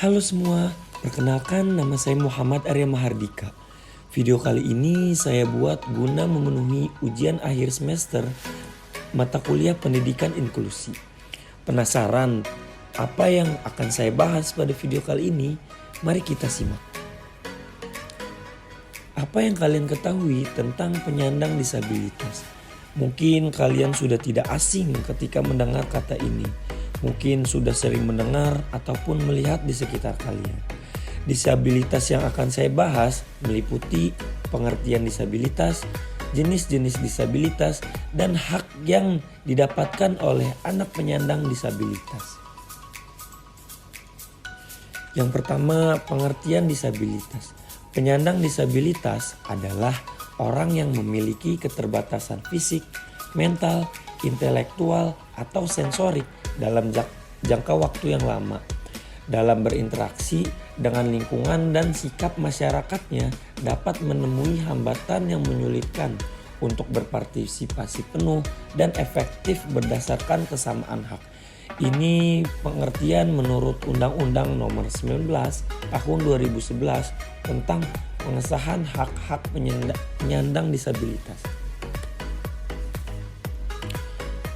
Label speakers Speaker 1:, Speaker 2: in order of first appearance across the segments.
Speaker 1: Halo semua, perkenalkan nama saya Muhammad Arya Mahardika. Video kali ini saya buat guna memenuhi ujian akhir semester mata kuliah pendidikan inklusi. Penasaran apa yang akan saya bahas pada video kali ini? Mari kita simak. Apa yang kalian ketahui tentang penyandang disabilitas? Mungkin kalian sudah tidak asing ketika mendengar kata ini. Mungkin sudah sering mendengar ataupun melihat di sekitar kalian. Disabilitas yang akan saya bahas meliputi pengertian disabilitas, jenis-jenis disabilitas, dan hak yang didapatkan oleh anak penyandang disabilitas. Yang pertama, pengertian disabilitas. Penyandang disabilitas adalah orang yang memiliki keterbatasan fisik, mental, intelektual, atau sensorik dalam jangka waktu yang lama. Dalam berinteraksi dengan lingkungan dan sikap masyarakatnya dapat menemui hambatan yang menyulitkan untuk berpartisipasi penuh dan efektif berdasarkan kesamaan hak. Ini pengertian menurut Undang-Undang Nomor 19 Tahun 2011 tentang pengesahan hak-hak penyandang disabilitas.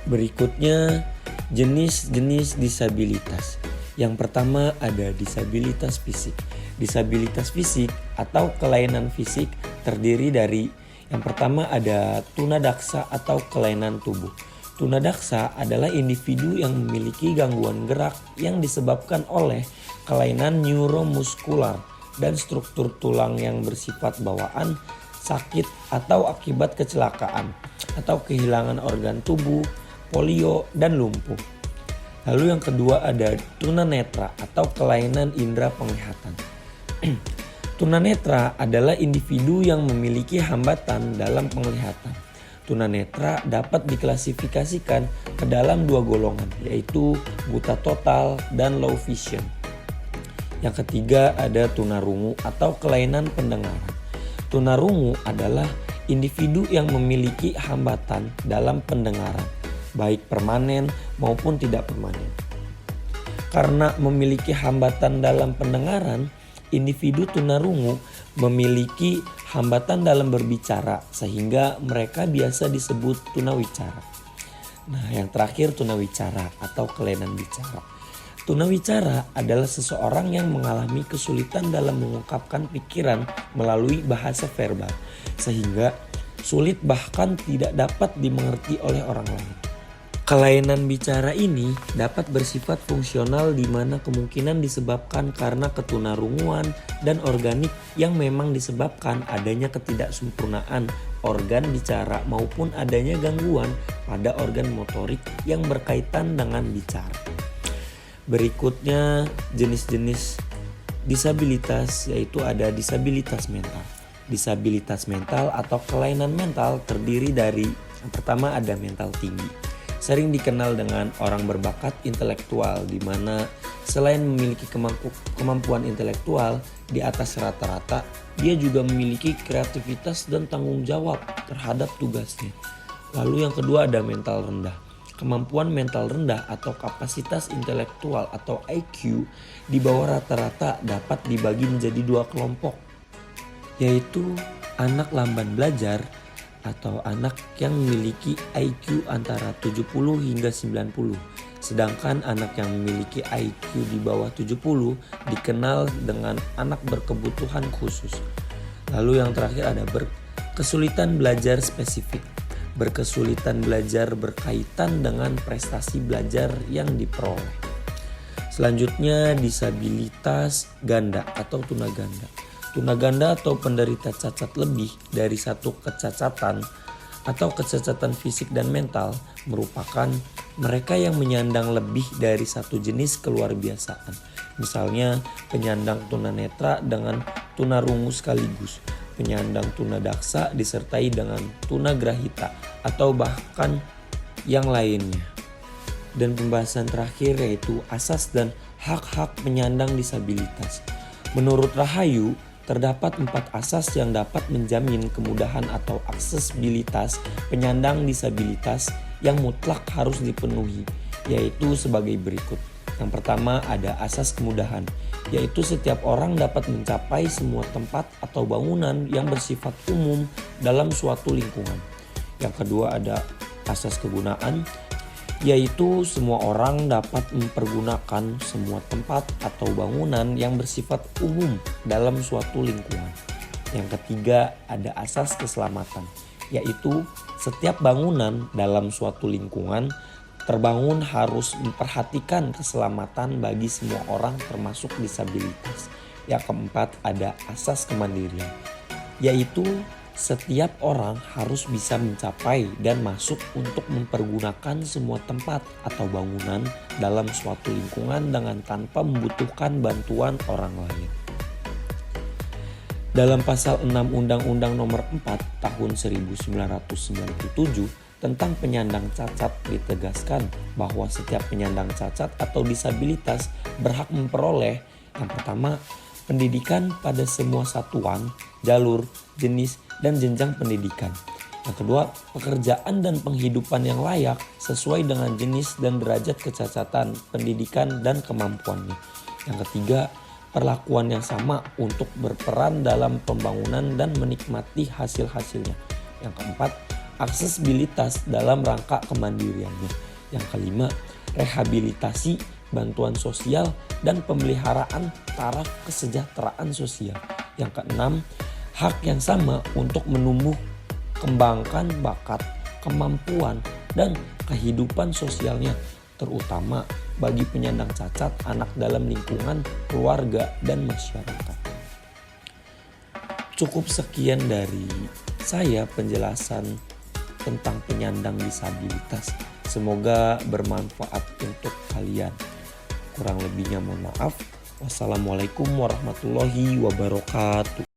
Speaker 1: Berikutnya, jenis-jenis disabilitas. Yang pertama ada disabilitas fisik. Disabilitas fisik atau kelainan fisik terdiri dari yang pertama ada tunadaksa atau kelainan tubuh. Tunadaksa adalah individu yang memiliki gangguan gerak yang disebabkan oleh kelainan neuromuskular dan struktur tulang yang bersifat bawaan, sakit atau akibat kecelakaan atau kehilangan organ tubuh, polio, dan lumpuh. Lalu yang kedua ada tunanetra atau kelainan indera penglihatan. Tunanetra adalah individu yang memiliki hambatan dalam penglihatan. Tunanetra dapat diklasifikasikan ke dalam dua golongan, yaitu buta total dan low vision. Yang ketiga ada tunarungu atau kelainan pendengaran. Tunarungu adalah individu yang memiliki hambatan dalam pendengaran, baik permanen maupun tidak permanen. Karena memiliki hambatan dalam pendengaran, individu tunarungu memiliki hambatan dalam berbicara sehingga mereka biasa disebut tunawicara. Nah, yang terakhir tunawicara atau kelainan bicara. Tunawicara adalah seseorang yang mengalami kesulitan dalam mengungkapkan pikiran melalui bahasa verbal sehingga sulit bahkan tidak dapat dimengerti oleh orang lain. Kelainan bicara ini dapat bersifat fungsional di mana kemungkinan disebabkan karena ketunarunguan dan organik yang memang disebabkan adanya ketidaksempurnaan organ bicara maupun adanya gangguan pada organ motorik yang berkaitan dengan bicara. Berikutnya jenis-jenis disabilitas yaitu ada disabilitas mental. Disabilitas mental atau kelainan mental terdiri dari yang pertama ada mental tinggi. Sering dikenal dengan orang berbakat intelektual di mana selain memiliki kemampuan intelektual di atas rata-rata, dia juga memiliki kreativitas dan tanggung jawab terhadap tugasnya. Lalu yang kedua ada mental rendah. Kemampuan mental rendah atau kapasitas intelektual atau IQ di bawah rata-rata dapat dibagi menjadi dua kelompok, yaitu anak lamban belajar atau anak yang memiliki IQ antara 70 hingga 90. Sedangkan anak yang memiliki IQ di bawah 70 dikenal dengan anak berkebutuhan khusus. Lalu yang terakhir ada kesulitan belajar spesifik. Berkesulitan belajar berkaitan dengan prestasi belajar yang diperoleh. Selanjutnya disabilitas ganda atau tunaganda. Tunaganda atau penderita cacat lebih dari satu kecacatan atau kecacatan fisik dan mental merupakan mereka yang menyandang lebih dari satu jenis keluarbiasaan. Misalnya penyandang tunanetra dengan tunarungu sekaligus, penyandang tunadaksa disertai dengan tunagrahita atau bahkan yang lainnya. Dan pembahasan terakhir yaitu asas dan hak-hak penyandang disabilitas. Menurut Rahayu, terdapat 4 asas yang dapat menjamin kemudahan atau aksesibilitas penyandang disabilitas yang mutlak harus dipenuhi, yaitu sebagai berikut. Yang pertama ada asas kemudahan, yaitu setiap orang dapat mencapai semua tempat atau bangunan yang bersifat umum dalam suatu lingkungan. Yang kedua ada asas kegunaan, yaitu semua orang dapat mempergunakan semua tempat atau bangunan yang bersifat umum dalam suatu lingkungan. Yang ketiga ada asas keselamatan, yaitu setiap bangunan dalam suatu lingkungan terbangun harus memperhatikan keselamatan bagi semua orang termasuk disabilitas. Yang keempat ada asas kemandirian, yaitu setiap orang harus bisa mencapai dan masuk untuk mempergunakan semua tempat atau bangunan dalam suatu lingkungan dengan tanpa membutuhkan bantuan orang lain. Dalam pasal 6 Undang-Undang Nomor 4 Tahun 1997 tentang penyandang cacat ditegaskan bahwa setiap penyandang cacat atau disabilitas berhak memperoleh yang pertama, pendidikan pada semua satuan, jalur, jenis, dan jenjang pendidikan. Yang kedua, pekerjaan dan penghidupan yang layak sesuai dengan jenis dan derajat kecacatan, pendidikan, dan kemampuannya. Yang ketiga, perlakuan yang sama untuk berperan dalam pembangunan dan menikmati hasil-hasilnya. Yang keempat, aksesibilitas dalam rangka kemandiriannya. Yang kelima, rehabilitasi, bantuan sosial, dan pemeliharaan taraf kesejahteraan sosial. Yang keenam, hak yang sama untuk menumbuh kembangkan bakat, kemampuan, dan kehidupan sosialnya, terutama bagi penyandang cacat, anak dalam lingkungan, keluarga, dan masyarakat. Cukup sekian dari saya penjelasan tentang penyandang disabilitas. Semoga bermanfaat untuk kalian. Kurang lebihnya mohon maaf. Wassalamualaikum warahmatullahi wabarakatuh.